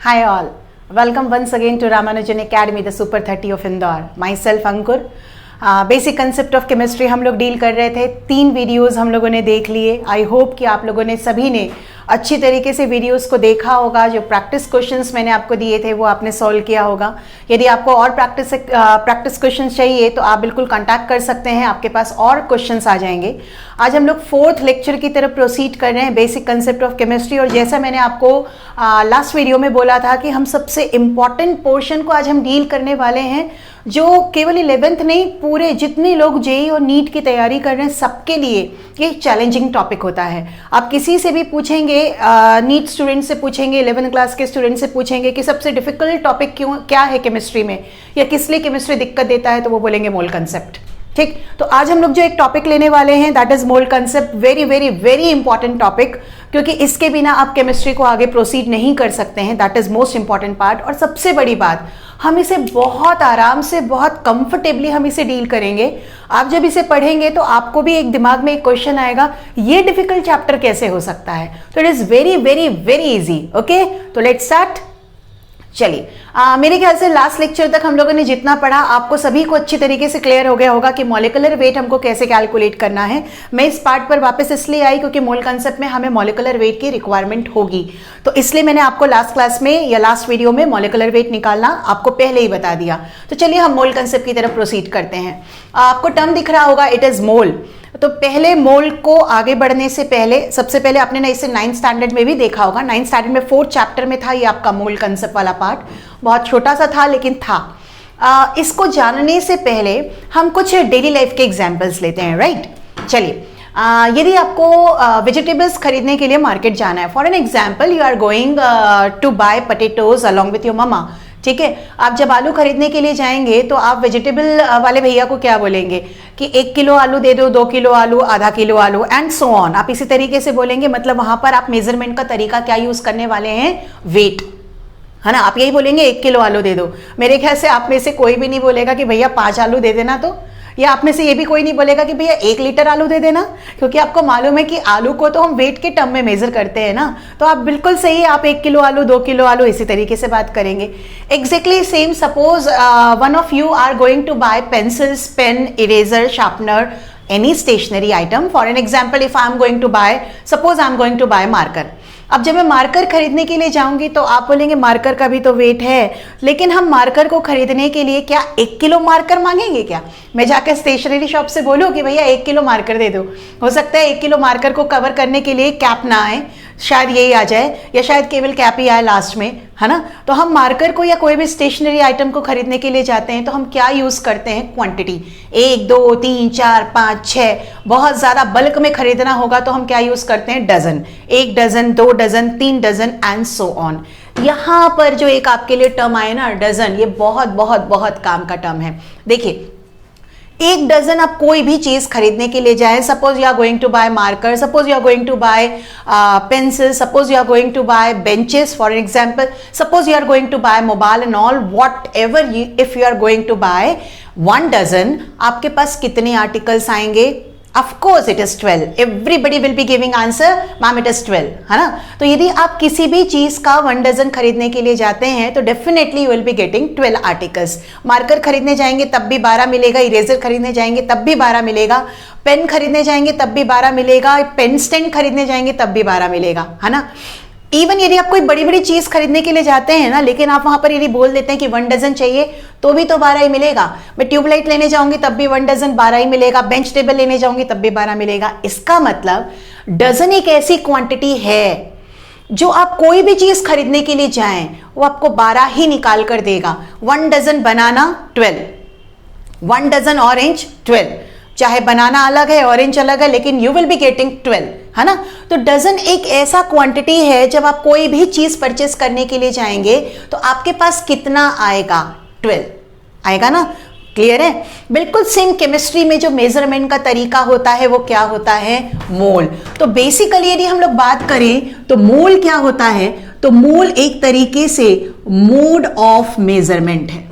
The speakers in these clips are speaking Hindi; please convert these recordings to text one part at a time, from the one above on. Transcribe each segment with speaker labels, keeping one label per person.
Speaker 1: Hi all, welcome once again to Ramanujan Academy, the Super 30 of Indore. Myself Ankur. Basic concept of chemistry हम लोग डील कर रहे थे। 3 वीडियोस हम लोगों ने देख लिए। आई होप कि आप लोगों ने सभी ने अच्छी तरीके से वीडियोस को देखा होगा। जो प्रैक्टिस क्वेश्चंस मैंने आपको दिए थे वो आपने सॉल्व किया होगा। यदि आपको और प्रैक्टिस क्वेश्चंस चाहिए तो आप बिल्कुल कांटेक्ट कर सकते हैं, आपके पास और क्वेश्चंस आ जाएंगे। आज हम लोग 4th लेक्चर की तरफ प्रोसीड कर रहे हैं, बेसिक कंसेप्ट ऑफ केमिस्ट्री। और जैसा मैंने आपको लास्ट वीडियो में बोला था कि हम सबसे इम्पॉर्टेंट पोर्शन को आज हम डील करने वाले हैं, जो केवल 11th नहीं, पूरे जितने लोग जेई और नीट की तैयारी कर रहे हैं सबके लिए ये चैलेंजिंग टॉपिक होता है। आप किसी से भी पूछेंगे, नीट स्टूडेंट से पूछेंगे, 11th क्लास के स्टूडेंट से पूछेंगे कि सबसे डिफिकल्ट टॉपिक क्या है केमिस्ट्री में, या किस लिए केमिस्ट्री दिक्कत देता है, तो वो बोलेंगे मोल कंसेप्ट। ठीक, तो आज हम लोग जो एक टॉपिक लेने वाले हैं that is mole concept. Very very very important topic, क्योंकि इसके बिना आप केमिस्ट्री को आगे प्रोसीड नहीं कर सकते हैं। That is most important part. और सबसे बड़ी बात, हम इसे बहुत आराम से, बहुत कंफर्टेबली हम इसे डील करेंगे। आप जब इसे पढ़ेंगे तो आपको भी एक दिमाग में एक क्वेश्चन आएगा, ये डिफिकल्ट चैप्टर कैसे हो सकता है। तो it is very very very easy. Okay, तो लेट्स स्टार्ट। चलिए, मेरे ख्याल से लास्ट लेक्चर तक हम लोगों ने जितना पढ़ा आपको सभी को अच्छी तरीके से क्लियर हो गया होगा कि मॉलिक्यूलर वेट हमको कैसे कैलकुलेट करना है। मैं इस पार्ट पर वापस इसलिए आई क्योंकि मोल कंसेप्ट में हमें मॉलिक्यूलर वेट की रिक्वायरमेंट होगी, तो इसलिए मैंने आपको लास्ट क्लास में या लास्ट वीडियो में मॉलिक्यूलर वेट निकालना आपको पहले ही बता दिया। तो चलिए हम मोल कंसेप्ट की तरफ प्रोसीड करते हैं। आपको टर्म दिख रहा होगा, इट इज मोल। तो पहले मोल को आगे बढ़ने से पहले, सबसे पहले आपने ना इसे 9th स्टैंडर्ड में भी देखा होगा। 9th स्टैंडर्ड में 4th चैप्टर में था ये आपका मोल कंसेप्ट वाला पार्ट। बहुत छोटा सा था लेकिन था। इसको जानने से पहले हम कुछ डेली लाइफ के एग्जांपल्स लेते हैं, राइट। चलिए, यदि आपको वेजिटेबल्स खरीदने के लिए मार्केट जाना है, for an example you are going to buy potatoes along with your mama. ठीक है, आप जब आलू खरीदने के लिए जाएंगे तो आप वेजिटेबल वाले भैया को क्या बोलेंगे कि 1 किलो आलू दे दो, 2 किलो आलू, आधा किलो आलू, एंड सो ऑन। आप इसी तरीके से बोलेंगे। मतलब वहां पर आप मेजरमेंट का तरीका क्या यूज करने वाले हैं, वेट, है ना। आप यही बोलेंगे 1 किलो आलू दे दो। मेरे ख्याल से आप में से कोई भी नहीं बोलेगा कि भैया 5 आलू दे देना, तो या आप में से ये भी कोई नहीं बोलेगा कि भैया 1 लीटर आलू दे देना, क्योंकि आपको मालूम है कि आलू को तो हम वेट के टर्म में मेजर करते हैं ना। तो आप बिल्कुल सही, आप 1 किलो आलू, 2 किलो आलू, इसी तरीके से बात करेंगे। Exactly same. Suppose one of you are going to buy pencils, pen, eraser, sharpener, any stationery item. For an example, if I am going to buy, suppose I am going to buy marker. अब जब मैं मार्कर खरीदने के लिए जाऊंगी तो आप बोलेंगे मार्कर का भी तो वेट है, लेकिन हम मार्कर को खरीदने के लिए क्या 1 किलो मार्कर मांगेंगे क्या? मैं जाकर स्टेशनरी शॉप से बोलूं कि भैया 1 किलो मार्कर दे दो। हो सकता है 1 किलो मार्कर को कवर करने के लिए कैप ना आए, शायद यही आ जाए, या शायद केवल कैप ही आए लास्ट में, है ना। तो हम मार्कर को या कोई भी स्टेशनरी आइटम को खरीदने के लिए जाते हैं तो हम क्या यूज करते हैं, क्वांटिटी। 1, 2, 3, 4, 5, 6, बहुत ज्यादा बल्क में खरीदना होगा तो हम क्या यूज करते हैं, dozen. 1 dozen, 2 dozen, 3 dozen, and so on. यहां पर जो एक आपके लिए टर्म आए ना, डजन, ये बहुत बहुत बहुत काम का टर्म है। देखिए, 1 डजन आप कोई भी चीज खरीदने के लिए जाए, suppose you are going to buy marker, suppose you are going to buy pencil, suppose you are going to buy benches, for example, suppose you are going to buy mobile and all, whatever, if you are going to buy 1 dozen, आपके पास कितने आर्टिकल्स आएंगे? Of course it is 12. Everybody will be giving answer, ma'am it is 12, है ना। तो यदि आप किसी भी चीज का 1 डजन खरीदने के लिए जाते हैं तो definitely you will be getting 12 articles. Marker खरीदने जाएंगे तब भी 12 मिलेगा, इरेजर खरीदने जाएंगे तब भी 12 मिलेगा, पेन खरीदने जाएंगे तब भी 12 मिलेगा, पेन स्टैंड खरीदने जाएंगे तब भी 12 मिलेगा, है ना। इवन यदि आप कोई बड़ी बड़ी चीज खरीदने के लिए जाते हैं ना, लेकिन आप वहां पर यदि बोल देते हैं कि 1 डजन चाहिए तो भी तो 12 ही मिलेगा। मैं ट्यूबलाइट लेने जाऊंगी तब भी 1 डजन 12 ही मिलेगा, बेंच टेबल लेने जाऊंगी तब भी 12 मिलेगा। इसका मतलब डजन एक ऐसी क्वांटिटी है जो आप कोई भी चीज खरीदने के लिए जाएं वो आपको 12 ही निकाल कर देगा। 1 डजन बनाना 12, 1 डजन ऑरेंज 12, चाहे बनाना अलग है, ऑरेंज अलग है, लेकिन यू विल बी गेटिंग 12, है ना। तो डजन एक ऐसा क्वांटिटी है, जब आप कोई भी चीज परचेस करने के लिए जाएंगे तो आपके पास कितना आएगा, 12 आएगा ना। क्लियर है? बिल्कुल सेम केमिस्ट्री में जो मेजरमेंट का तरीका होता है वो क्या होता है, मोल। तो बेसिकली यदि हम लोग बात करें तो मोल क्या होता है, तो मोल एक तरीके से मोड ऑफ मेजरमेंट है।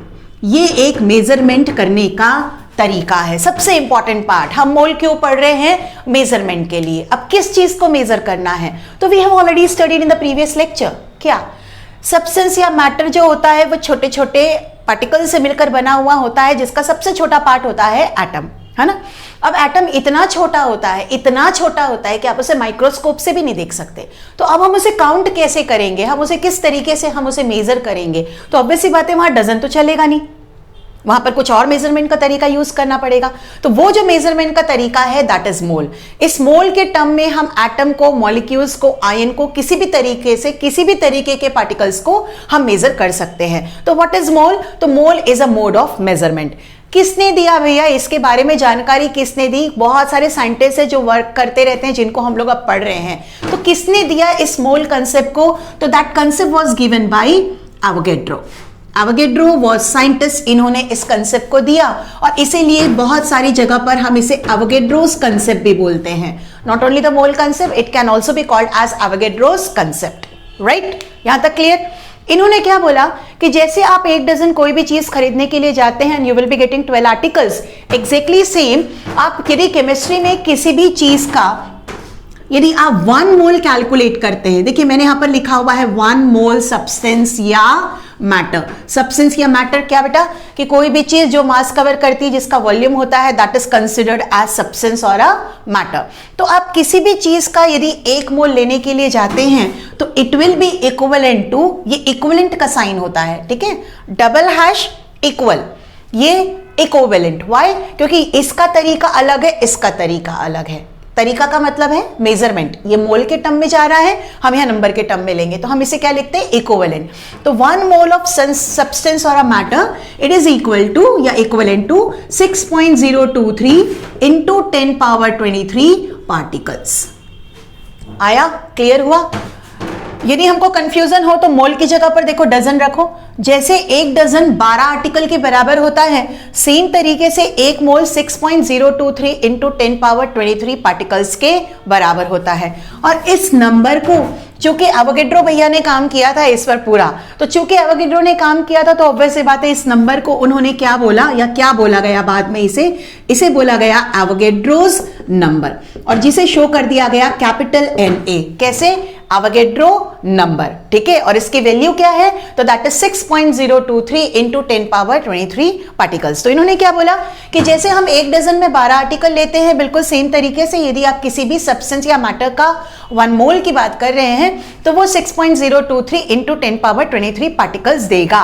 Speaker 1: ये एक मेजरमेंट करने का तरीका है। सबसे इंपॉर्टेंट पार्ट, हम मोल क्यों पढ़ रहे हैं, मेजरमेंट के लिए। अब किस चीज को मेजर करना है, तो we have already studied in the previous lecture, क्या सब्सटेंस या मैटर जो होता है वो छोटे छोटे पार्टिकल से मिलकर बना हुआ होता है, जिसका सबसे छोटा पार्ट होता है एटम, है ना। अब एटम इतना छोटा होता है, इतना छोटा होता है कि आप उसे माइक्रोस्कोप से भी नहीं देख सकते। तो अब हम उसे काउंट कैसे करेंगे, हम उसे किस तरीके से हम उसे मेजर करेंगे? तो ऑब्वियस सी बात है, वहां डजन तो चलेगा नहीं, वहां पर कुछ और मेजरमेंट का तरीका यूज करना पड़ेगा। तो वो जो मेजरमेंट का तरीका है दैट इज मोल। इस मोल के टर्म में हम एटम को, मॉलिक्यूल्स को, आयन को, किसी भी तरीके से, किसी भी तरीके के पार्टिकल्स को हम मेजर कर सकते हैं। तो व्हाट इज मोल? तो mole is a mode of measurement. किसने दिया भैया इसके बारे में जानकारी? किसने दी? बहुत सारे साइंटिस्ट है जो वर्क करते रहते हैं, जिनको हम लोग अब पढ़ रहे हैं। तो किसने दिया इस मोल कंसेप्ट को? तो that concept was given by Avogadro. Avogadro was scientist, इन्होंने इस कंसेप्ट को दिया और इसीलिए बहुत सारी जगह पर हम इसे एवोगैड्रोस कंसेप्ट भी बोलते हैं। Not only the mole concept, it can also be called as Avogadro's concept, right? यहां तक क्लियर? इन्होंने क्या बोला कि जैसे आप 1 डजन कोई भी चीज खरीदने के लिए जाते हैं, you will be getting 12 articles, exactly same आप यदि केमिस्ट्री में किसी भी चीज का यदि आप 1 मोल कैलकुलेट करते हैं, देखिए मैंने यहां पर लिखा हुआ है 1 मोल सब्सटेंस या मैटर। सब्सटेंस या मैटर क्या बेटा? कि कोई भी चीज जो मास कवर करती है, जिसका वॉल्यूम होता है, that is considered as substance और अ मैटर। तो आप किसी भी चीज का यदि 1 मोल लेने के लिए जाते हैं तो it will be equivalent to, ये इक्विवेलेंट का साइन होता है, ठीक है, डबल हैश इक्वल, ये इक्विवेलेंट। व्हाई? क्योंकि इसका तरीका अलग है, इसका तरीका अलग है। तरीका का मतलब है मेजरमेंट, ये मोल के टर्म में जा रहा है, हम यहां नंबर के टर्म में लेंगे, तो हम इसे क्या लिखते हैं? इक्विवेलेंट। तो 1 मोल ऑफ सब्सटेंस और a matter it is equal to या equivalent to 6.023 into 10 power 23 particles. आया? क्लियर हुआ? यदि हमको कंफ्यूजन हो तो मोल की जगह पर देखो डजन रखो। जैसे 1 डजन 12 आर्टिकल के बराबर होता है, सेम तरीके से 1 मोल 6.023 इंटू 10 पावर 23 पार्टिकल्स के बराबर होता है। और इस नंबर को, चूंकि एवोगैड्रो भैया ने काम किया था इस पर पूरा, तो चूंकि एवोगैड्रो ने काम किया था तो ऑब्वियस सी बात है इस नंबर को उन्होंने क्या बोला, या क्या बोला गया बाद में, इसे बोला गया एवोगैड्रोस नंबर, और जिसे शो कर दिया गया कैपिटल NA। कैसे? एवोगैड्रो नंबर, ठीक है। और इसकी वैल्यू क्या है? तो that is 6.023 into 10 power 23 particles. तो इन्होंने क्या बोला कि जैसे हम 1 डजन में 12 आर्टिकल लेते हैं, बिल्कुल सेम तरीके से यदि आप किसी भी सब्सटेंस या मैटर का 1 मोल की बात कर रहे हैं तो वो 6.023 इंटू 10 पावर 23 पार्टिकल्स देगा।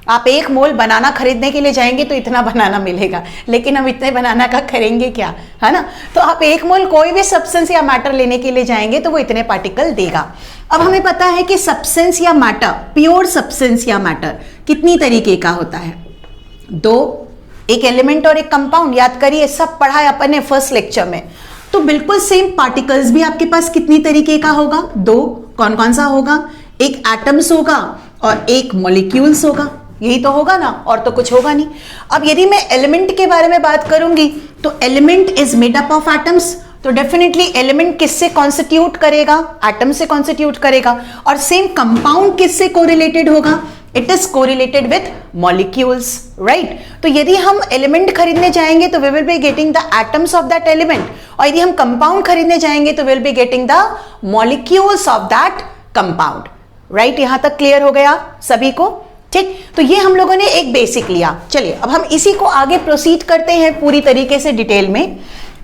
Speaker 1: आप 1 मोल बनाना खरीदने के लिए जाएंगे तो इतना बनाना मिलेगा, लेकिन हम इतने बनाना का करेंगे क्या, है ना। तो आप 1 मोल कोई भी सब्सटेंस या मैटर लेने के लिए जाएंगे तो वो इतने पार्टिकल देगा। अब हमें पता है कि सब्सटेंस या मैटर, प्योर सब्सटेंस या मैटर कितनी तरीके का होता है? 2, एक एलिमेंट और एक कंपाउंड। याद करिए, सब पढ़ा है अपन ने फर्स्ट लेक्चर में। तो बिल्कुल सेम पार्टिकल्स भी आपके पास कितनी तरीके का होगा? 2। कौन कौन सा होगा? एक एटम्स होगा और एक मॉलिक्यूल्स होगा, यही तो होगा ना, और तो कुछ होगा नहीं। अब यदि मैं एलिमेंट के बारे में बात करूंगी तो element is made up of atoms, तो डेफिनेटली एलिमेंट किससे कॉन्स्टिट्यूट करेगा? एटम से कॉन्स्टिट्यूट करेगा। और सेम कंपाउंड किससे कोरिलेटेड होगा? It is correlated with molecules, right. तो यदि हम एलिमेंट खरीदने जाएंगे तो we will be getting the atoms of that element, और यदि हम कंपाउंड खरीदने जाएंगे तो will be getting the molecules of that compound, right. यहां तक क्लियर हो गया सभी को? ठीक। तो ये हम लोगों ने एक बेसिक लिया। चलिए अब हम इसी को आगे प्रोसीड करते हैं पूरी तरीके से डिटेल में।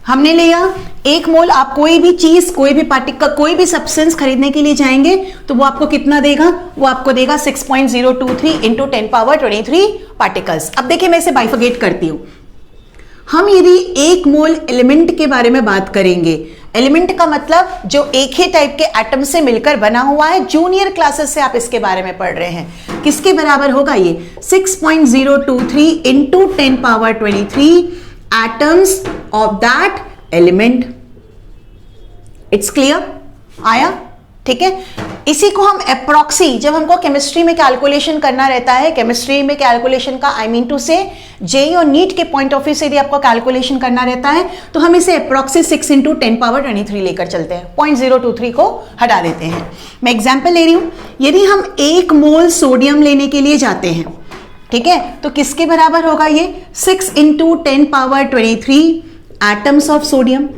Speaker 1: हमने लिया 1 मोल, आप कोई भी चीज, कोई भी पार्टिकल, कोई भी सब्सटेंस खरीदने के लिए जाएंगे तो वो आपको कितना देगा? वो आपको देगा 6.023 इंटू 10 पावर 23 पार्टिकल्स। अब देखिए मैं इसे बाइफर्केट करती हूं। हम यदि 1 मोल एलिमेंट के बारे में बात करेंगे, एलिमेंट का मतलब जो एक ही टाइप के एटम से मिलकर बना हुआ है, जूनियर क्लासेस से आप इसके बारे में पढ़ रहे हैं, किसके बराबर होगा ये? 6.023 into 10 power 23 atoms of that element. It's clear? आया? ठीक है। इसी को हम अप्रॉक्सी, जब हमको केमिस्ट्री में कैलकुलेशन करना रहता है, केमिस्ट्री में कैलकुलेशन का आई मीन टू से जेईई और नीट के पॉइंट ऑफ व्यू से यदि आपको कैलकुलेशन करना रहता है तो हम इसे अप्रॉक्सी 6 इंटू 10 पावर 23 लेकर चलते हैं, 0.023 को हटा देते हैं। मैं एग्जाम्पल ले रही हूं, यदि हम 1 मोल सोडियम लेने के लिए जाते हैं, ठीक है, तो किसके बराबर होगा ये? 6 into 10 power 23 atoms of sodium.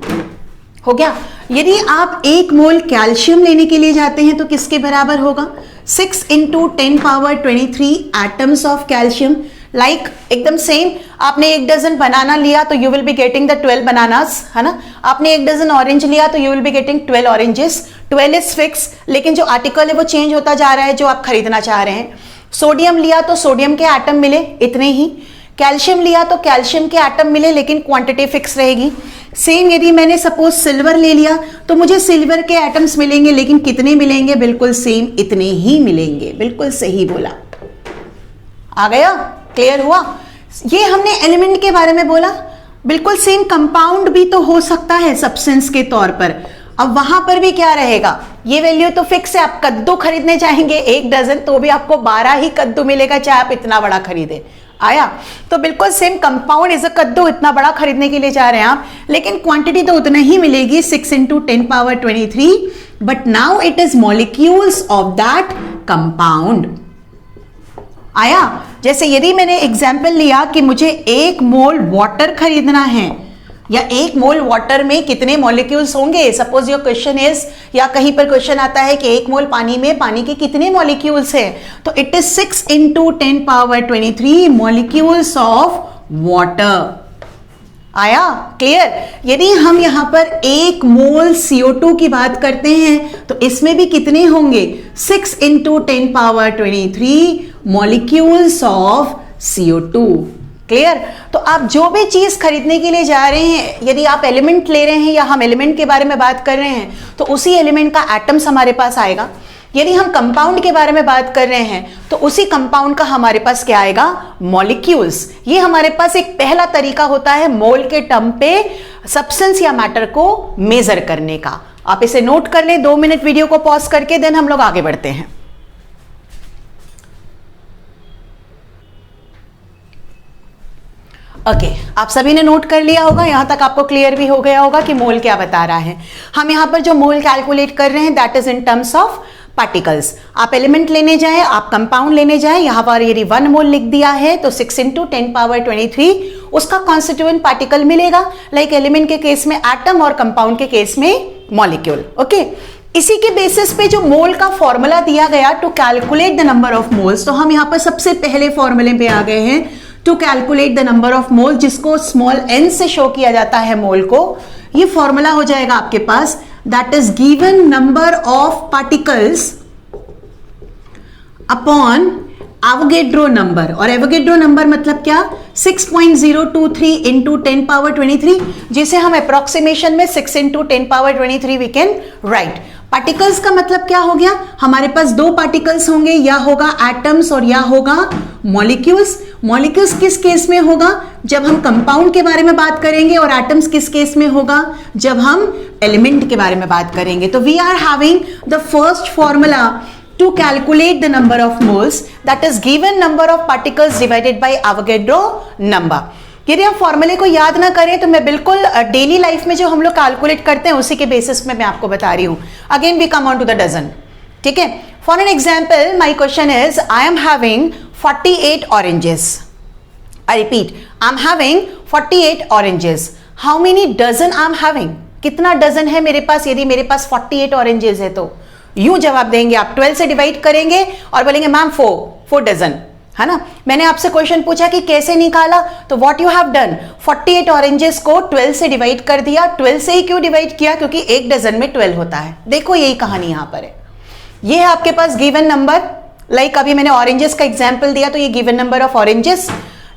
Speaker 1: हो गया। यदि आप 1 मोल कैल्शियम लेने के लिए जाते हैं तो किसके बराबर होगा? 6 into 10 power 23 atoms of calcium. Like एकदम सेम, आपने 1 डजन बनाना लिया तो you will be getting the 12 bananas, है ना। आपने 1 डजन ऑरेंज लिया तो you will be getting 12 oranges. 12 is fix, लेकिन जो आर्टिकल है वो चेंज होता जा रहा है जो आप खरीदना चाह रहे हैं। सोडियम लिया तो सोडियम के एटम मिले, इतने ही। कैल्शियम लिया तो कैल्शियम के एटम मिले, लेकिन क्वांटिटी फिक्स रहेगी। सेम यदि मैंने सपोज सिल्वर ले लिया तो मुझे सिल्वर के एटम्स मिलेंगे, लेकिन कितने मिलेंगे? बिल्कुल सेम, इतने ही मिलेंगे। बिल्कुल सही बोला। आ गया? क्लियर हुआ? ये हमने एलिमेंट के बारे में बोला। बिल्कुल सेम कंपाउंड भी तो हो सकता है सब्सटेंस के तौर पर। अब वहां पर भी क्या रहेगा? ये वैल्यू तो फिक्स है। आप कद्दू खरीदने जाएंगे 1 डजन तो भी आपको 12 ही कद्दू मिलेगा, चाहे आप इतना बड़ा खरीदे। आया? तो बिल्कुल सेम कंपाउंड इज अ कद्दू, इतना बड़ा खरीदने के लिए जा रहे हैं आप, लेकिन क्वांटिटी तो उतना ही मिलेगी, 6 into 10 power 23, but now it is molecules of that compound. आया? जैसे यदि मैंने एग्जाम्पल लिया कि मुझे 1 मोल वाटर खरीदना है, या 1 मोल वाटर में कितने मॉलिक्यूल्स होंगे? सपोज योर क्वेश्चन इज, या कहीं पर क्वेश्चन आता है कि 1 मोल पानी में पानी के कितने मॉलिक्यूल्स हैं, तो it is 6 into 10 power 23 molecules of water. आया? क्लियर? यदि हम यहां पर 1 मोल CO2 की बात करते हैं तो इसमें भी कितने होंगे? 6 into 10 power 23 molecules of CO2। Clear? तो आप जो भी चीज खरीदने के लिए जा रहे हैं, यदि आप एलिमेंट ले रहे हैं या हम एलिमेंट के बारे में बात कर रहे हैं, तो उसी एलिमेंट का एटम्स हमारे पास आएगा। यदि हम कंपाउंड के बारे में बात कर रहे हैं तो उसी कंपाउंड का हमारे पास क्या आएगा? मॉलिक्यूल्स। ये हमारे पास एक पहला तरीका होता है मोल के टर्म पे सब्सटेंस या मैटर को मेजर करने का। आप इसे नोट कर लें, 2 मिनट वीडियो को पॉज करके, देन हम लोग आगे बढ़ते हैं। ओके, आप सभी ने नोट कर लिया होगा, यहां तक आपको क्लियर भी हो गया होगा कि मोल क्या बता रहा है। हम यहां पर जो मोल कैलकुलेट कर रहे हैं that is in terms of particles. आप एलिमेंट लेने जाएं, आप कंपाउंड लेने जाएं, यहां पर यदि 1 मोल लिख दिया है तो 6 इंटू 10 पावर 23 उसका कॉन्स्टिट्यूएंट पार्टिकल मिलेगा। लाइक एलिमेंट के केस में एटम और कंपाउंड के केस में मॉलिक्यूल। ओके, इसी के बेसिस पे जो मोल का फॉर्मूला दिया गया to calculate the number of moles, तो हम यहां पर सबसे पहले फॉर्मूले पे आ गए हैं to calculate the number of mole, जिसको स्मॉल n से शो किया जाता है मोल को। ये फॉर्मूला हो जाएगा आपके पास, that is given number of particles upon Avogadro number. और एवोगेड्रो नंबर मतलब क्या? 6.023 इंटू 10 पावर 23, जिसे हम अप्रोक्सीमेशन में 6 into 10 power 23 we can write. Particles का मतलब क्या हो गया? हमारे पास 2 पार्टिकल्स होंगे, या होगा एटम्स और या होगा मॉलिक्यूल्स। मॉलिक्यूल्स किस केस में होगा? जब हम कंपाउंड के बारे में बात करेंगे, और एटम्स किस केस में होगा? जब हम एलिमेंट के बारे में बात करेंगे। तो we are having the first formula to calculate the number of moles, that is given number of particles divided by Avogadro number। यदि आप फॉर्मूले को याद ना करें तो मैं बिल्कुल डेली लाइफ में जो हम लोग कैलकुलेट करते हैं उसी के बेसिस में मैं आपको बता रही हूं। Again we come on to the dozen. ठीक है, for an example my question is, I am having 48 oranges. I repeat, I am having 48 oranges. How many dozen I am having? कितना डजन है मेरे पास? यदि मेरे पास 48 ऑरेंजेस है तो यूं जवाब देंगे आप, 12 से डिवाइड करेंगे और बोलेंगे मैम 4 डजन, है ना। मैंने आपसे क्वेश्चन पूछा कि कैसे निकाला, तो what you have done, 48 oranges को 12 से डिवाइड कर दिया। 12 से ही क्यों डिवाइड किया? क्योंकि 1 डजन में 12 होता है। देखो यही कहानी यहां पर है। ये है आपके पास गिवन नंबर। लाइक अभी मैंने ऑरेंजेस का एग्जाम्पल दिया, तो ये गिवन नंबर ऑफ ऑरेंजेस।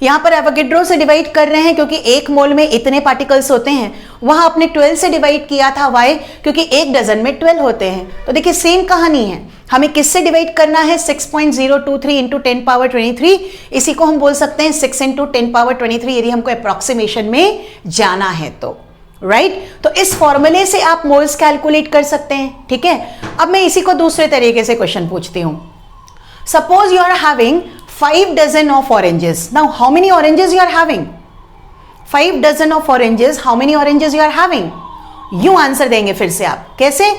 Speaker 1: यहां पर एवोगेड्रो से डिवाइड कर रहे हैं क्योंकि 1 मोल में इतने पार्टिकल्स होते हैं। वहां आपने 12 से डिवाइड किया था, वाई? क्योंकि 1 डजन में 12 होते हैं। तो देखिए सेम कहानी है, हमें किससे डिवाइड करना है? 6.023 इंटू 10 पावर 23। इसी को हम बोल सकते हैं 6 इंटू 10 पावर 23, यदि हमको अप्रोक्सीमेशन में जाना है तो राइट। तो इस फॉर्मूले से आप मोल्स कैलकुलेट कर सकते हैं। ठीक है, अब मैं इसी को दूसरे तरीके से क्वेश्चन पूछती हूं। Suppose you are having 5 dozen of oranges. Now how many oranges you are having? 5 dozen of oranges. How many oranges you are having? यूं आंसर देंगे फिर से आप। कैसे?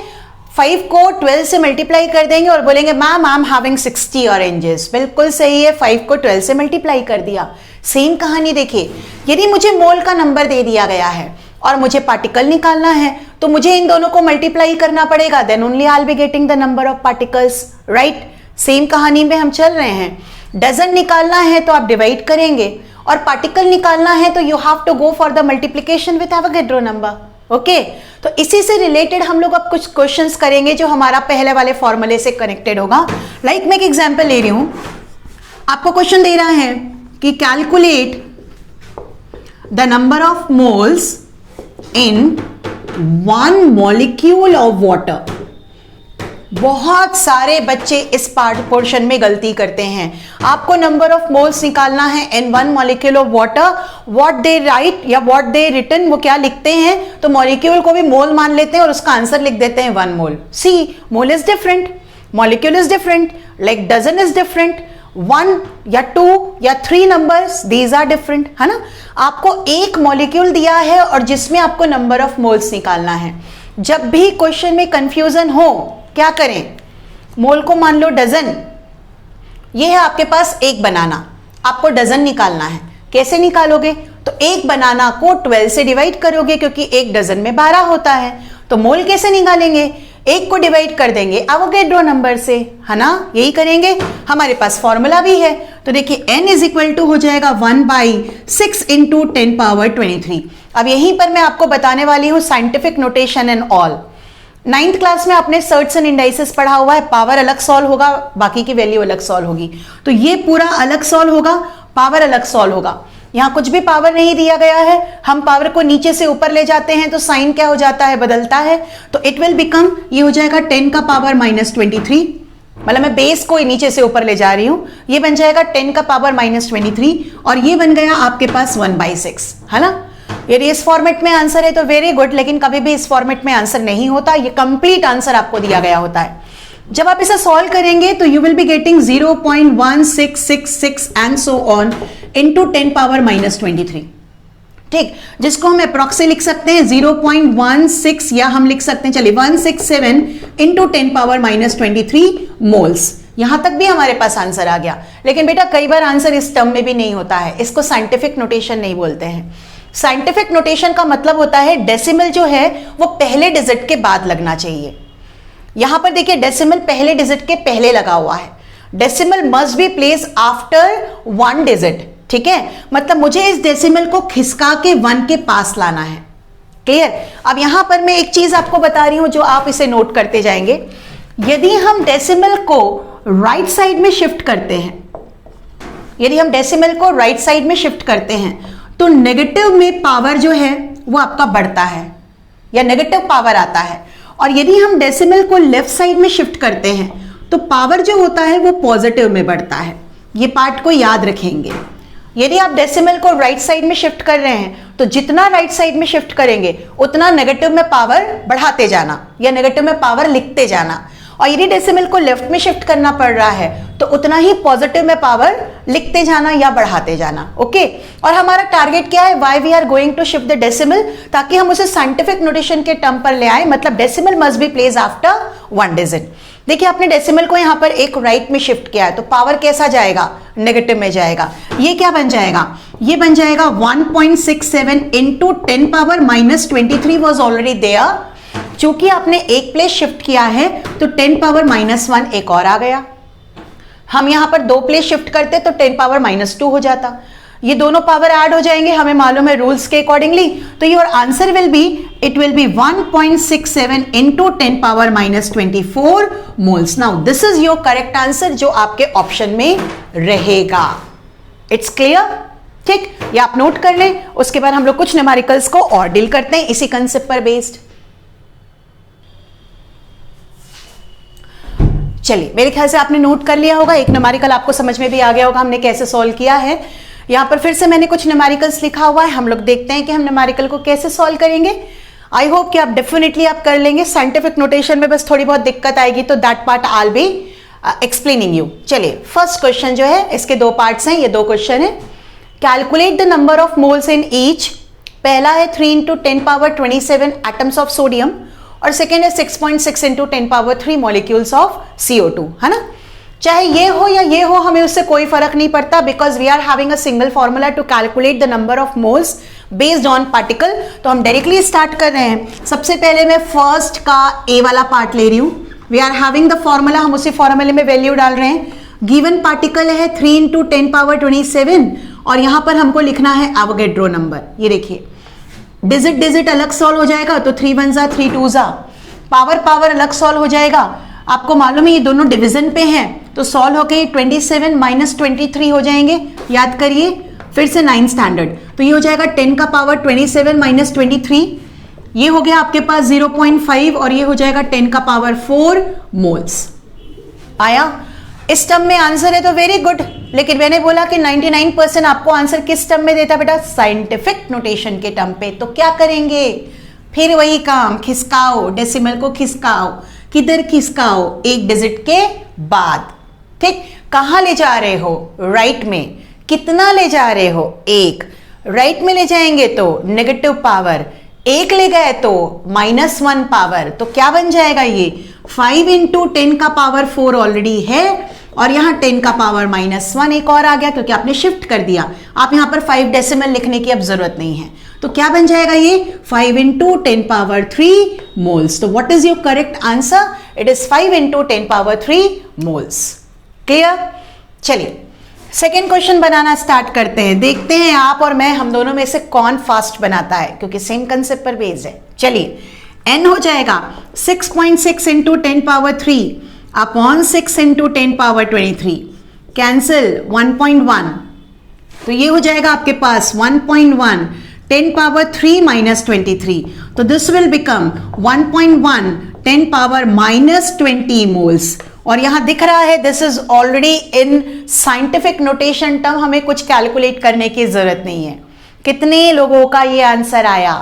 Speaker 1: 5 को 12 से मल्टीप्लाई कर देंगे और बोलेंगे ma'am I am having 60 oranges. बिल्कुल सही है, 5 को 12 से मल्टीप्लाई कर दिया। सेम कहानी देखिए, यदि मुझे मोल का नंबर दे दिया गया है और मुझे पार्टिकल निकालना है, तो मुझे इन दोनों को मल्टीप्लाई करना पड़ेगा, then only I will be getting the number of particles, right. Same कहानी में हम चल रहे हैं, डजन निकालना है तो आप डिवाइड करेंगे, और पार्टिकल निकालना है तो you have to go for the multiplication with Avogadro number, okay. तो इसी से रिलेटेड हम लोग अब कुछ क्वेश्चंस करेंगे जो हमारा पहले वाले फॉर्मूले से कनेक्टेड होगा। लाइक मैं एक एग्जांपल ले रही हूं, आपको क्वेश्चन दे रहा है कि calculate the number of moles in 1 molecule of water. बहुत सारे बच्चे इस पोर्शन में गलती करते हैं। आपको नंबर ऑफ मोल्स निकालना है इन 1 molecule of water, what they right या व्हाट दे रिटन, वो क्या लिखते हैं, तो मॉलिक्यूल को भी मोल मान लेते हैं और उसका आंसर लिख देते हैं 1 mole. See, mole is different, molecule is different, like dozen is different, 1 या 2 या 3 नंबर्स, दीज आर डिफरेंट, है ना। आपको एक मॉलिक्यूल दिया है और जिसमें आपको नंबर ऑफ मोल्स निकालना है। जब भी क्वेश्चन में कंफ्यूजन हो, क्या करें, मोल को मान लो डजन, ये है आपके पास एक बनाना, आपको डजन निकालना है, कैसे निकालोगे, तो एक बनाना को 12 से डिवाइड करोगे क्योंकि एक डजन में 12 होता है। तो मोल कैसे निकालेंगे, एक को डिवाइड कर देंगे एवोगैड्रो नंबर से, है ना, यही करेंगे। हमारे पास फॉर्मूला भी है, तो देखिए n इज इक्वल टू हो जाएगा 1/6 इंटू 10 पावर 23। अब यहीं पर मैं आपको बताने वाली हूं scientific notation and all. 9th class में आपने सर्ट्स एंड इंडाइसेस पढ़ा हुआ है, पावर अलग सॉल्व होगा, बाकी की वैल्यू अलग सॉल्व होगी, तो ये पूरा अलग सॉल्व होगा, पावर अलग सॉल्व होगा। यहां कुछ भी पावर नहीं दिया गया है, हम पावर को नीचे से ऊपर ले जाते हैं तो साइन क्या हो जाता है, बदलता है, तो इट विल बिकम, ये हो जाएगा 10 का पावर -23, मतलब मैं बेस को नीचे से ऊपर ले जा रही हूं, ये बन जाएगा 10 का पावर -23 और ये बन गया आपके पास 1/6, है ना। यदि इस फॉर्मेट में आंसर है तो वेरी गुड, लेकिन कभी भी इस फॉर्मेट में आंसर नहीं होता, ये कंप्लीट आंसर आपको दिया गया होता है। जब आप इसे सॉल्व करेंगे तो you will be getting 0.1666 and so on into 10 power -23, ठीक, जिसको हम अप्रॉक्स लिख सकते हैं 0.16 या हम लिख सकते हैं, चलिए 167 इंटू 10 पावर -23 मोल्स। यहां तक भी हमारे पास आंसर आ गया। लेकिन बेटा कई बार आंसर इस टर्म में भी नहीं होता है, इसको साइंटिफिक नोटेशन नहीं बोलते हैं। साइंटिफिक नोटेशन का मतलब होता है डेसिमल जो है वो पहले डिजिट के बाद लगना चाहिए। यहां पर देखिए डेसिमल पहले डिजिट के पहले लगा हुआ है, decimal must be place after 1 digit, ठीक है, मतलब मुझे इस डेसिमल को खिसका के 1 के पास लाना है, क्लियर। अब यहां पर मैं एक चीज आपको बता रही हूं जो आप इसे नोट करते जाएंगे। यदि हम डेसिमल को राइट साइड में शिफ्ट करते हैं, यदि हम डेसिमल को राइट साइड में शिफ्ट करते हैं तो नेगेटिव में पावर जो है वो आपका बढ़ता है या नेगेटिव पावर आता है, और यदि हम डेसिमल को लेफ्ट साइड में शिफ्ट करते हैं तो पावर जो होता है वो पॉजिटिव में बढ़ता है। ये पार्ट को याद रखेंगे। यदि आप डेसिमल को राइट साइड में शिफ्ट कर रहे हैं तो जितना राइट साइड में शिफ्ट करेंगे उतना नेगेटिव में पावर बढ़ाते जाना या नेगेटिव में पावर लिखते जाना, और यदि डेसिमल को लेफ्ट में शिफ्ट करना पड़ रहा है तो उतना ही पॉजिटिव में पावर लिखते जाना या बढ़ाते जाना, ओके। और हमारा टारगेट क्या है, why we are going to shift the decimal, ताकि हम उसे साइंटिफिक नोटेशन के टर्म पर ले आए, मतलब decimal must be place after 1 digit. देखिए आपने डेसिमल को यहां पर एक राइट में शिफ्ट किया है तो पावर कैसा जाएगा, नेगेटिव में जाएगा। ये क्या बन जाएगा, ये बन जाएगा 1.67 into 10 power -23 was already there. चूंकि आपने एक प्लेस शिफ्ट किया है तो 10 पावर -1 एक और आ गया। हम यहां पर 2 प्लेस शिफ्ट करते तो 10 पावर -2 हो जाता। ये दोनों पावर ऐड हो जाएंगे, हमें मालूम है रूल्स के अकॉर्डिंगली। तो your answer will be, it will B 1.67 into 10 power -24 moles. Now this is your correct answer जो आपके ऑप्शन में रहेगा। इट्स क्लियर, ठीक, ये आप नोट कर लें। उसके बाद हम लोग कुछ न्यूमेरिकल्स को और डील करते हैं इसी कंसेप्ट पर बेस्ड। चलिए, मेरे ख्याल से आपने नोट कर लिया होगा, एक न्यूमेरिकल आपको समझ में भी आ गया होगा हमने कैसे सॉल्व किया है। यहां पर फिर से मैंने कुछ न्यूमेरिकल्स लिखा हुआ है, हम लोग देखते हैं कि हम न्यूमेरिकल को कैसे सॉल्व करेंगे। आई होप कि आप डेफिनेटली आप कर लेंगे। साइंटिफिक नोटेशन में बस थोड़ी बहुत दिक्कत आएगी तो that part I will be explaining you. चलिए, फर्स्ट क्वेश्चन जो है, इसके 2 पार्ट्स हैं, ये 2 क्वेश्चन है। Calculate the number of moles in each. पहला है 3 into 10 power 27 atoms of sodium, और सेकेंड है 6.6 into 10 power 3 molecules of CO2, है ना। चाहे ये हो या ये हो, हमें उससे कोई फर्क नहीं पड़ता, because we are having a single formula to calculate the number of moles based on particle. तो हम डायरेक्टली स्टार्ट कर रहे हैं। सबसे पहले मैं फर्स्ट का ए वाला पार्ट ले रही हूं। We are having the formula, हम उसी फॉर्मूले में वैल्यू डाल रहे हैं। गिवन पार्टिकल है 3 इंटू 10⁻27 और यहां पर हमको लिखना है एवोगैड्रो नंबर। ये देखिए डिजिट डिजिट अलग सॉल्व हो जाएगा तो 3 1 जा 3 2 जा, पावर पावर अलग सॉल्व हो जाएगा। आपको मालूम है ये दोनों डिवीजन पे हैं तो सॉल्व होके 27 माइनस 23 हो जाएंगे। याद करिए फिर से 9 स्टैंडर्ड, तो ये हो जाएगा 10 का पावर 27 माइनस 23, ये हो गया आपके पास 0.5 और ये हो जाएगा 10 का पावर 4 मोल्स। आया? इस टर्म में आंसर है तो वेरी गुड, लेकिन मैंने बोला कि 99% आपको आंसर किस टर्म में देता बेटा? साइंटिफिक नोटेशन के टर्म पे। तो क्या करेंगे? फिर वही काम, खिसकाओ, डेसिमल को खिसकाओ। किधर खिसकाओ? एक डिजिट के बाद। ठीक, कहां ले जा रहे हो? राइट में। कितना ले जा रहे हो? 1। राइट में ले जाएंगे तो नेगेटिव पावर, 1 ले गए तो -1 पावर, तो क्या बन जाएगा ये? 5 इंटू 10 का पावर 4 ऑलरेडी है और यहां 10 का पावर -1 एक और आ गया क्योंकि आपने शिफ्ट कर दिया। आप यहां पर 5 डेसिमल लिखने की अब जरूरत नहीं है। तो क्या बन जाएगा ये? 5 इंटू 10 पावर 3 मोल्स। तो what is your correct answer? It is 5 into 10 power 3 moles. Clear? चलिए सेकेंड क्वेश्चन बनाना स्टार्ट करते हैं। देखते हैं आप और मैं, हम दोनों में से कौन फास्ट बनाता है, क्योंकि सेम कंसेप्ट पर बेस्ड है। चलिए n हो जाएगा 6.6 into 10 power 3 upon 6 into 10 power 23, cancel 1.1, तो ये हो जाएगा आपके पास 1.1 10 पावर 3 माइनस 23, तो this will become 1.1 10 power minus 20 moles. और यहां दिख रहा है this is already in scientific notation term, हमें कुछ कैलकुलेट करने की जरूरत नहीं है। कितने लोगों का ये आंसर आया?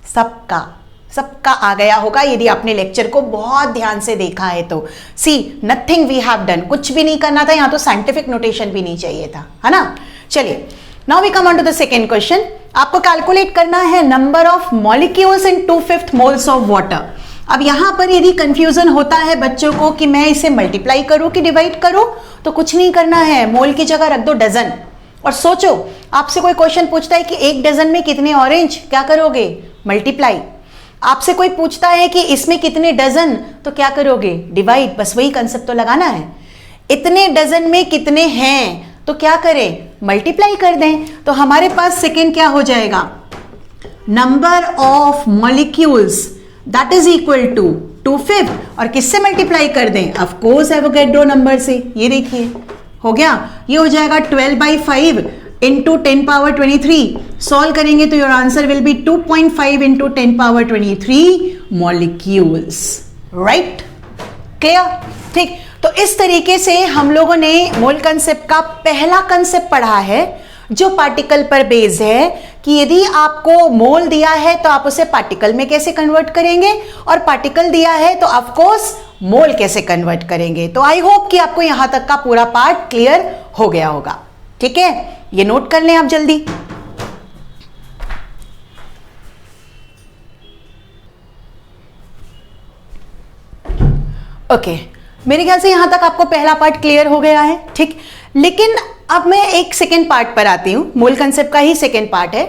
Speaker 1: सबका आ गया होगा यदि आपने लेक्चर को बहुत ध्यान से देखा है तो। सी नथिंग वी हैव डन, कुछ भी नहीं करना था, यहां तो साइंटिफिक नोटेशन भी नहीं चाहिए था, है ना। चलिए now we come on to the second question. आपको कैलकुलेट करना है number of molecules in 2/5 moles of water. अब यहां पर यदि कंफ्यूजन होता है बच्चों को कि मैं इसे मल्टीप्लाई करूं कि डिवाइड करूं, तो कुछ नहीं करना है, मोल की जगह रख दो डजन। और सोचो आपसे कोई क्वेश्चन पूछता है कि 1 डजन में कितने ऑरेंज, क्या करोगे? मल्टीप्लाई। आपसे कोई पूछता है कि इसमें कितने डजन, तो क्या करोगे? डिवाइड। बस वही कंसेप्ट तो लगाना है। इतने डजन में कितने हैं, तो क्या करें? मल्टीप्लाई कर दें। तो हमारे पास सेकेंड क्या हो जाएगा? Number of molecules that is equal to 2/5 और किससे मल्टीप्लाई कर दें? ऑफ कोर्स एवोगैड्रो नंबर से। ये देखिए हो गया, ये हो जाएगा 12/5 इंटू 10 पावर 23। सॉल्व करेंगे तो your answer will be 2.5 into 10 power 23 molecules. Right? Clear? ठीक, तो इस तरीके से हम लोगों ने मोल कंसेप्ट का पहला कंसेप्ट पढ़ा है जो पार्टिकल पर बेस्ड है, कि यदि आपको मोल दिया है तो आप उसे पार्टिकल में कैसे कन्वर्ट करेंगे, और पार्टिकल दिया है तो ऑफ कोर्स मोल कैसे कन्वर्ट करेंगे। तो आई होप कि आपको यहां तक का पूरा पार्ट क्लियर हो गया होगा। ठीक है, ये नोट कर लें आप जल्दी। ओके, मेरे ख्याल से यहां तक आपको पहला पार्ट क्लियर हो गया है। ठीक, लेकिन अब मैं एक सेकेंड पार्ट पर आती हूं। मोल कंसेप्ट का ही सेकेंड पार्ट है।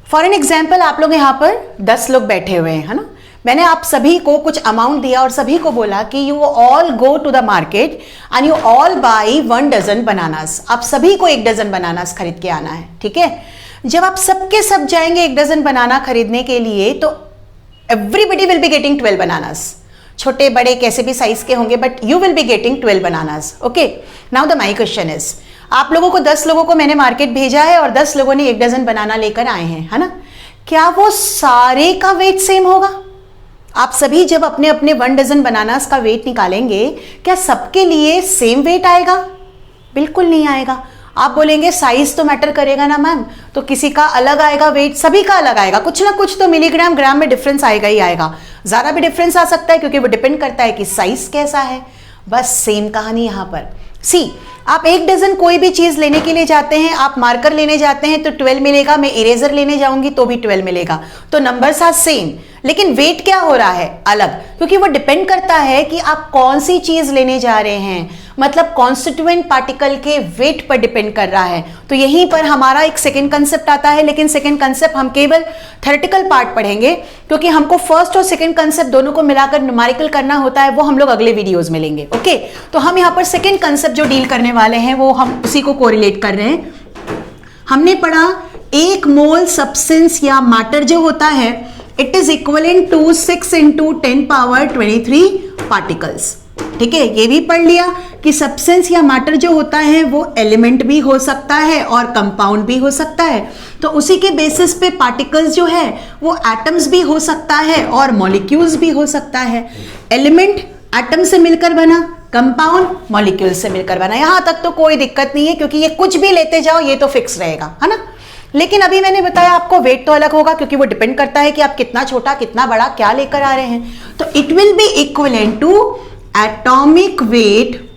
Speaker 1: फॉर एन एग्जाम्पल, आप लोग यहां पर 10 लोग बैठे हुए हैं, है ना। मैंने आप सभी को कुछ अमाउंट दिया और सभी को बोला कि you all go to the market and you all buy 1 dozen bananas. आप सभी को 1 डजन बनानास खरीद के आना है। ठीक है, जब आप सबके सब जाएंगे 1 डजन बनाना खरीदने के लिए, तो everybody will be getting 12 bananas. छोटे बड़े कैसे भी साइज के होंगे, but you will be getting 12 bananas. Okay, now the my question is, आप लोगों को 10 लोगों को मैंने मार्केट भेजा है और 10 लोगों ने 1 डजन बनाना लेकर आए हैं, है ना। क्या वो सारे का वेट सेम होगा? आप सभी जब अपने अपने 1 डजन बनानास का वेट निकालेंगे, क्या सबके लिए सेम वेट आएगा? बिल्कुल नहीं आएगा। आप बोलेंगे साइज तो मैटर करेगा ना मैम, तो किसी का अलग आएगा वेट, सभी का अलग आएगा। कुछ ना कुछ तो मिलीग्राम ग्राम में डिफरेंस आएगा ही आएगा। ज्यादा भी डिफरेंस आ सकता है क्योंकि वो डिपेंड करता है कि साइज कैसा है। बस सेम कहानी यहां पर। सी, आप 1 डजन कोई भी चीज लेने के लिए जाते हैं, आप मार्कर लेने जाते हैं तो 12 मिलेगा, मैं इरेजर लेने जाऊंगी तो भी 12 मिलेगा, तो नंबर्स आर सेम। लेकिन वेट क्या हो रहा है अलग, क्योंकि वो डिपेंड करता है कि आप कौन सी चीज लेने जा रहे हैं, मतलब कॉन्स्टिट्यूएंट पार्टिकल के वेट पर डिपेंड कर रहा है। तो यहीं पर हमारा एक सेकंड कंसेप्ट आता है, लेकिन सेकंड कंसेप्ट हम केवल थ्योरेटिकल पार्ट पढ़ेंगे, क्योंकि हमको फर्स्ट और सेकंड कंसेप्ट दोनों को मिलाकर न्यूमेरिकल करना होता है, वो हम लोग अगले वीडियोज में लेंगे। ओके, तो हम यहाँ पर सेकंड कंसेप्ट जो डील करने वाले हैं वो हम उसी को कोरिलेट कर रहे हैं। हमने पढ़ा एक मोल सब्सटेंस या मैटर जो होता है it is equivalent to 6 into 10 power 23 particles. ठीक है, ये भी पढ़ लिया कि सब्सटेंस या मैटर जो होता है वो एलिमेंट भी हो सकता है और कंपाउंड भी हो सकता है। तो उसी के बेसिस पे पार्टिकल्स जो है वो एटम्स भी हो सकता है और मॉलिक्यूल्स भी हो सकता है। एलिमेंट एटम से मिलकर बना, कंपाउंड मॉलिक्यूल से मिलकर बना। यहां तक तो कोई दिक्कत नहीं है, क्योंकि ये कुछ भी लेते जाओ ये तो फिक्स रहेगा, है ना। लेकिन अभी मैंने बताया आपको वेट तो अलग होगा, क्योंकि वो डिपेंड करता है कि आप कितना छोटा कितना बड़ा क्या लेकर आ रहे हैं। तो it will be equivalent to atomic weight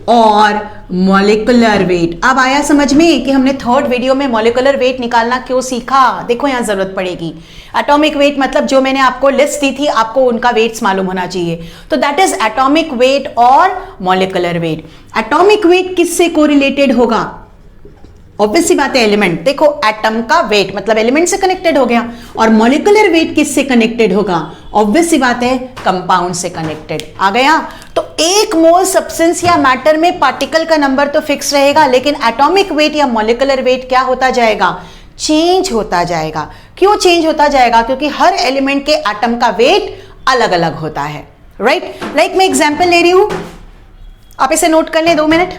Speaker 1: और मॉलिक्यूलर वेट। अब आया समझ में कि हमने थर्ड वीडियो में मॉलिक्यूलर वेट निकालना क्यों सीखा। देखो यहां जरूरत पड़ेगी। एटॉमिक वेट मतलब जो मैंने आपको लिस्ट दी थी, आपको उनका वेट्स मालूम होना चाहिए। तो दैट इज एटॉमिक वेट और मॉलिक्यूलर वेट। एटॉमिक वेट किससे कोरिलेटेड होगा? ऑब्वियस सी बात है एलिमेंट। देखो एटम का वेट मतलब एलिमेंट से कनेक्टेड हो गया, और मॉलिक्यूलर वेट किससे कनेक्टेड होगा? ऑब्वियस सी बात है कंपाउंड से कनेक्टेड। आ गया? तो एक मोल सब्सटेंस या मैटर में पार्टिकल का नंबर तो फिक्स रहेगा, लेकिन एटॉमिक वेट या मॉलिक्यूलर वेट क्या होता जाएगा? चेंज होता जाएगा। क्यों चेंज होता जाएगा? क्योंकि हर एलिमेंट के एटम का वेट अलग अलग होता है। राइट? लाइक मैं एग्जाम्पल ले रही हूं, आप इसे नोट कर लें 2 मिनट।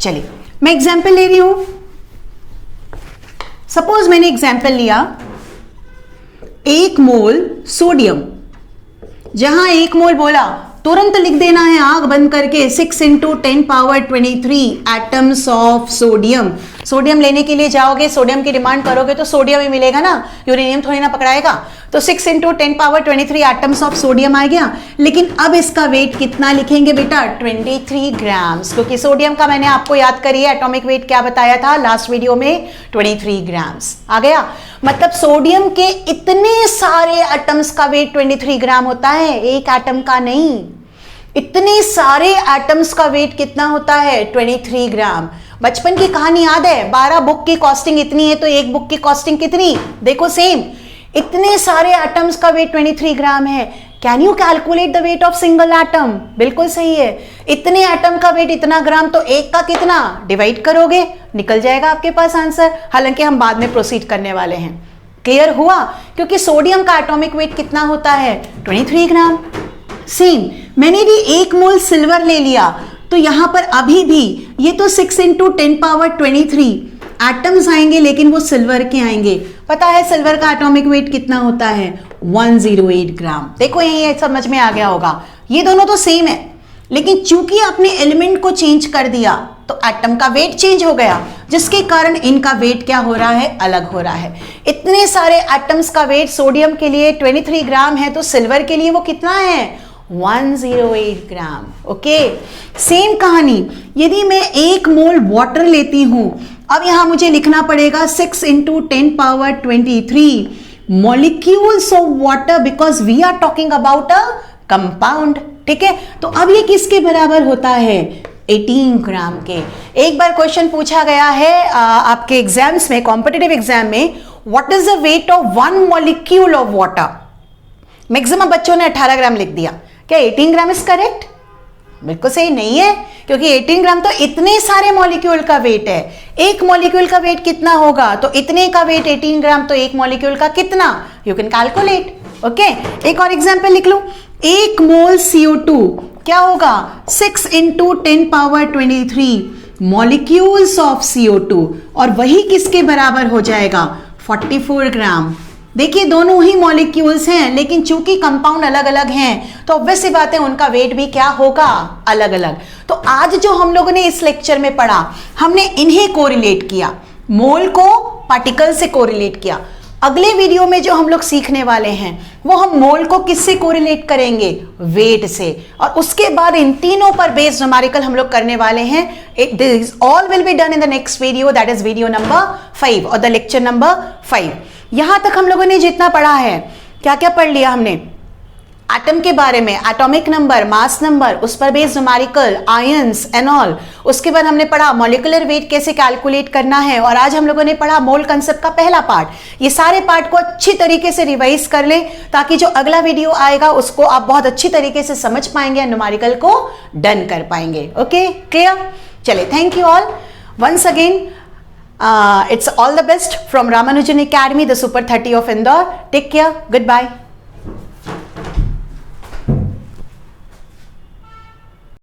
Speaker 1: चलिए मैं एग्जाम्पल ले रही हूं। सपोज मैंने एग्जाम्पल लिया 1 मोल सोडियम। जहां 1 मोल बोला तुरंत लिख देना है आग बंद करके 6 into 10 power 23 atoms of sodium. Sodium लेने के लिए जाओगे, सोडियम की डिमांड करोगे तो सोडियम ही मिलेगा ना, यूरेनियम थोड़ी ना पकड़ाएगा। तो 6 into 10 power 23 atoms of sodium आ गया। लेकिन अब इसका वेट कितना लिखेंगे बेटा? 23 ग्राम्स, क्योंकि सोडियम का मैंने आपको याद करिए एटॉमिक वेट क्या बताया था लास्ट वीडियो में, 23 ग्राम्स। आ गया? मतलब सोडियम के इतने सारे एटम्स का वेट 23 ग्राम होता है, एक एटम का नहीं। इतने सारे एटम्स का वेट कितना होता है? 23 ग्राम। बचपन की कहानी याद है? 12 बुक की कॉस्टिंग इतनी है तो एक बुक की कॉस्टिंग कितनी? देखो सेम। इतने सारे एटम्स का वेट 23 ग्राम है। Can you calculate the weight of single atom? बिल्कुल सही है। इतने एटम का वेट इतना ग्राम, तो एक का कितना? डिवाइड करोगे, निकल जाएगा आपके पास आंसर। हालांकि हम बाद में प्रोसीड करने वाले हैं। क्लियर हुआ? क्योंकि सोडियम का एटॉमिक वेट कितना होता है? 23 ग्राम। सेम मैंने भी 1 मोल सिल्वर ले लिया, तो यहां पर अभी भी ये तो 6 into 10 power 23 एटम्स आएंगे, लेकिन वो सिल्वर के आएंगे। पता है सिल्वर का एटॉमिक वेट कितना होता है? 108 ग्राम। देखो यही समझ में आ गया होगा। ये दोनों तो सेम है, लेकिन चूंकि आपने एलिमेंट को चेंज कर दिया तो एटम का वेट चेंज हो गया, जिसके कारण इनका वेट क्या हो रहा है? अलग हो रहा है। इतने सारे एटम्स का वेट सोडियम के लिए 23 ग्राम है, तो सिल्वर के लिए वो कितना है? 108 ग्राम। ओके, सेम कहानी यदि मैं 1 मोल वाटर लेती हूं, अब यहां मुझे लिखना पड़ेगा 6 into 10 power 23 molecules of water, because we are talking about a compound. ठीक है, तो अब ये किसके बराबर होता है? 18 ग्राम के। एक बार क्वेश्चन पूछा गया है आपके एग्जाम्स में, कॉम्पिटिटिव एग्जाम में, what is the weight of 1 molecule of water? Maximum बच्चों ने 18 ग्राम लिख दिया। क्या 18 ग्राम इज करेक्ट? बिल्कुल सही नहीं है, क्योंकि 18 ग्राम तो इतने सारे मॉलिक्यूल का वेट है। एक मॉलिक्यूल का वेट कितना होगा? तो इतने का वेट 18 ग्राम, तो एक मॉलिक्यूल का कितना? You can calculate. ओके, एक और एग्जांपल लिख लो। 1 मोल CO2 क्या होगा? 6 into 10 power 23 molecules of CO2, और वही किसके बराबर हो जाएगा? 44 ग्राम। देखिए दोनों ही मॉलिक्यूल्स हैं, लेकिन चूंकि कंपाउंड अलग अलग हैं तो ऑब्वियस सी बात है उनका वेट भी क्या होगा? अलग अलग। तो आज जो हम लोगों ने इस लेक्चर में पढ़ा, हमने इन्हें कोरिलेट किया, मोल को पार्टिकल से कोरिलेट किया। अगले वीडियो में जो हम लोग सीखने वाले हैं वो हम मोल को किससे कोरिलेट करेंगे? वेट से। और उसके बाद इन तीनों पर बेस्ड न्यूमेरिकल हम लोग करने वाले हैं। This all will be done in the next video, that is video number 5 और द लेक्चर नंबर 5। यहां तक हम लोगों ने जितना पढ़ा है, क्या क्या पढ़ लिया हमने? एटम के बारे में, एटॉमिक नंबर, मास नंबर, उस पर based numerical, ions and all. उसके बाद हमने पढ़ा मॉलिक्यूलर वेट कैसे कैलकुलेट करना है, और आज हम लोगों ने पढ़ा मोल कंसेप्ट का पहला पार्ट। ये सारे पार्ट को अच्छी तरीके से रिवाइज कर ले, ताकि जो अगला वीडियो आएगा उसको आप बहुत अच्छी तरीके से समझ पाएंगे, न्यूमेरिकल को डन कर पाएंगे। Okay, clear? चले, thank you all once again. It's all the best from Ramanujan Academy, the Super 30 of Indore. Take care. Goodbye.